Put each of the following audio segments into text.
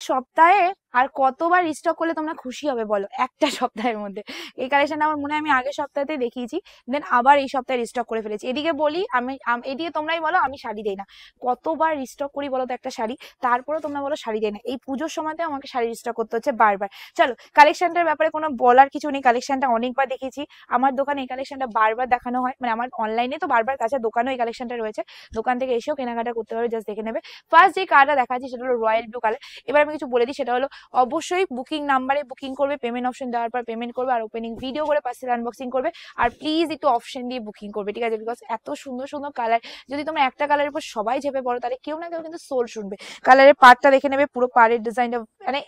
সপ্তাহে আর কতবার রিস্টক করলে তোমরা খুশি হবে বলো? একটা সপ্তাহের মধ্যে। এই কালেকশনটা আমার মনে হয় আমি আগের সপ্তাহতে দেখিয়েছি, দেন আবার এই সপ্তাহে রিস্টক করে ফেলেছি। এদিকে বলি আমি এদিকে তোমরাই বলো আমি শাড়ি দেই না। কতবার রিস্টক করি বলো তো একটা শাড়ি, তারপরে তোমরা বলো শাড়ি দেই না। এই পুজোর সময়তে আমাকে শাড়ি রিস্টক করতে হচ্ছে বারবার। চলো কালেকশনটার ব্যাপারে কোনো বলার কিছু নেই, কালেকশনটা অনেকবার দেখেছি। আমার দোকানে এই কালেকশনটা বারবার দেখানো হয়, মানে আমার অনলাইনে তো বারবার, কাছে দোকানেও এই কালেকশনটা রয়েছে, দোকান থেকে এসেও কেনাকাটা করতে পারবে, জাস্ট দেখে নেবে। ফার্স্ট যে কালারটা দেখাচ্ছি সেটা হলো রয়্যাল ব্লু কালার। এবার আমি কিছু বলে দিই, সেটা হলো অবশ্যই বুকিং নাম্বারে বুকিং করবে, পেমেন্ট অপশন দেওয়ার পর পেমেন্ট করবে, আর ওপেনিং ভিডিও করে পার্সেল আনবক্সিং করবে। আর প্লিজ একটু অপশন দিয়ে বুকিং করবে, ঠিক আছে? বিকজ এত সুন্দর সুন্দর কালার, যদি তোমরা একটা কালারের উপর সবাই ঝেপে পড়ো তাহলে কেউ না কেউ কিন্তু সোল শুনবে। কালারের পার্টটা দেখে নেবে, পুরো পাড়ের ডিজাইনটা, মানে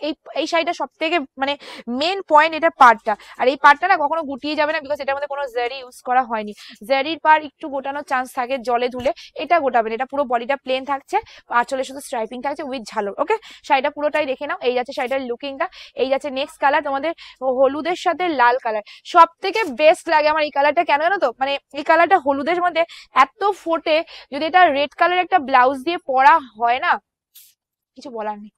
এই শাড়িটা সব থেকে মানে মেন পয়েন্ট এটা পার্টটা। আর এই পার্টটা না কখনো গুটিয়ে যাবে না, বিকজ এটার মধ্যে কোনো জারি ইউজ করা হয়নি। জারির পার একটু গোটানোর চান্স থাকে জলে ধুলে, এটা গোটাবে না, এটা পুরো বডিটা প্লেন থাকছে, আঁচলে শুধু স্ট্রাইপিং থাকছে উইথ ঝালর। ওকে, শাড়িটা পুরোটাই দেখে নাও। এই যাচ্ছে শাড়িটার লুকিংটা। এই যাচ্ছে নেক্সট কালার তোমাদের হলুদের সাথে লাল কালার। সব থেকে বেস্ট লাগে আমার এই কালারটা, কেন জানো তো? মানে এই কালারটা হলুদের মধ্যে এত ফোটে, যদি এটা রেড কালার একটা ব্লাউজ দিয়ে পরা হয় না, কিছু বলার নেই।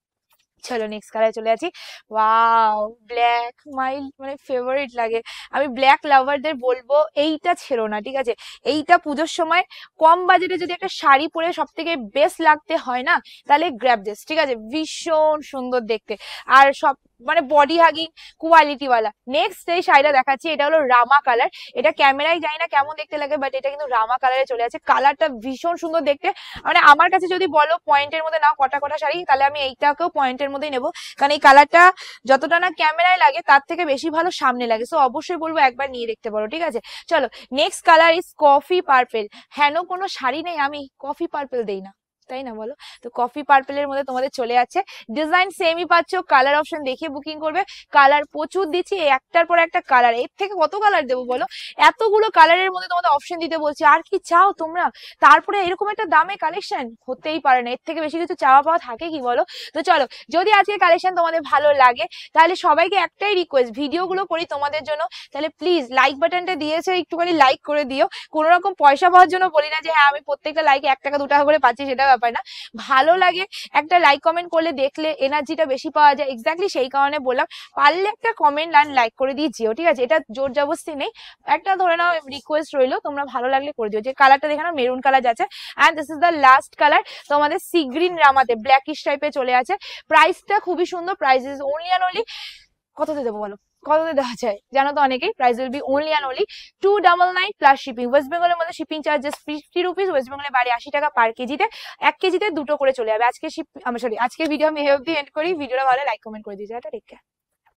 চলো নেক্সট কালারে চলে আছি। ওয়াও, ব্ল্যাক মাই মানে ফেভারিট লাগে। আমি ব্ল্যাক লাভারদের বলবো এইটা ছেড়ো না, ঠিক আছে? এইটা পুজোর সময় কম বাজেটে যদি একটা শাড়ি পরে সব থেকে বেস্ট লাগতে হয় না, তাহলে গ্র্যাব দিস, ঠিক আছে? ভীষণ সুন্দর দেখতে, আর সব মানে বডি হাগিং কোয়ালিটি ওয়ালা। নেক্সট এই শাড়িটা দেখাচ্ছি, এটা হলো রামা কালার। এটা ক্যামেরায় জানি না কেমন দেখতে লাগে, বাট এটা কিন্তু রামা কালারে চলে আছে। কালারটা ভীষণ সুন্দর দেখতে, মানে আমার কাছে যদি বলো পয়েন্টের মধ্যে নাও কটা কটা শাড়ি, তাহলে আমি এইটাকেও পয়েন্টের মধ্যেই নেবো, কারণ এই কালারটা যতটা না ক্যামেরায় লাগে তার থেকে বেশি ভালো সামনে লাগে। সো অবশ্যই বলবো একবার নিয়ে দেখতে পারো, ঠিক আছে? চলো next colour is coffee purple. হেন কোনো শাড়ি নেই আমি কফি পার্পেল দেই না, তাই না বলো? তো কফি পার্পেলের মধ্যে তোমাদের চলে যাচ্ছে, ডিজাইন সেমই পাচ্ছ, কালার অপশন দেখে বুকিং করবে। কালার প্রচুর দিচ্ছি, একটার পর একটা কালার, এর থেকে কত কালার দেবো বলো? এতগুলো কালারের মধ্যে তোমাদের অপশন দিতে বলছি, আর কি চাও তোমরা? তারপরে এরকম একটা দামে কালেকশন হতেই পারে না, এর থেকে বেশি কিছু চাওয়া পাওয়া থাকে কি বলো? তো চলো, যদি আজকে কালেকশন তোমাদের ভালো লাগে তাহলে সবাইকে একটাই রিকোয়েস্ট, ভিডিওগুলো করি তোমাদের জন্য, তাহলে প্লিজ লাইক বাটনটা দিয়েছে একটুখানি লাইক করে দিও। কোনো রকম পয়সা পাওয়ার জন্য বলি না যে হ্যাঁ আমি প্রত্যেকটা লাইকে 1 টাকা 2 টাকা করে পাচ্ছি, সেটা ব্যাপার না। ভালো লাগে একটা লাইক কমেন্ট করলে, দেখলে এনার্জিটা বেশি পাওয়া যায়, এক্স্যাক্টলি সেই কারণে বললাম। পারলে একটা কমেন্ট আর লাইক করে দিয়ে যেও, ঠিক আছে? এটা জোর জবরদস্তি নেই, একটা ধরে নাও রিকোয়েস্ট রইলো, তোমরা ভালো লাগলে করে দিও। যে কালারটা দেখে নাও, মেরুন কালার যাচ্ছে, and this is the last colour তোমাদের সি গ্রিন রামাতে ব্ল্যাকিশ টাইপে চলে আছে। প্রাইসটা খুবই সুন্দর, price is only and only, কততে দেবো বলো? কততে দেওয়া যায় জানো তো অনেকেই? Price will be only and only 299 plus shipping. ওয়েস্ট বেঙ্গলের মধ্যে শিপিং চার্জেস 50 রুপিস, ওয়েস্ট বেঙ্গলের বাইরে 80 টাকা পার কেজিতে। 1 কেজিতে দুটো করে চলে যাবে। আজকে সরি, আজকে ভিডিও আমি এন্ড করি। ভিডিওটা ভালো লাইক কমেন্ট করে দিয়েছি, এটা টেক কেয়ার।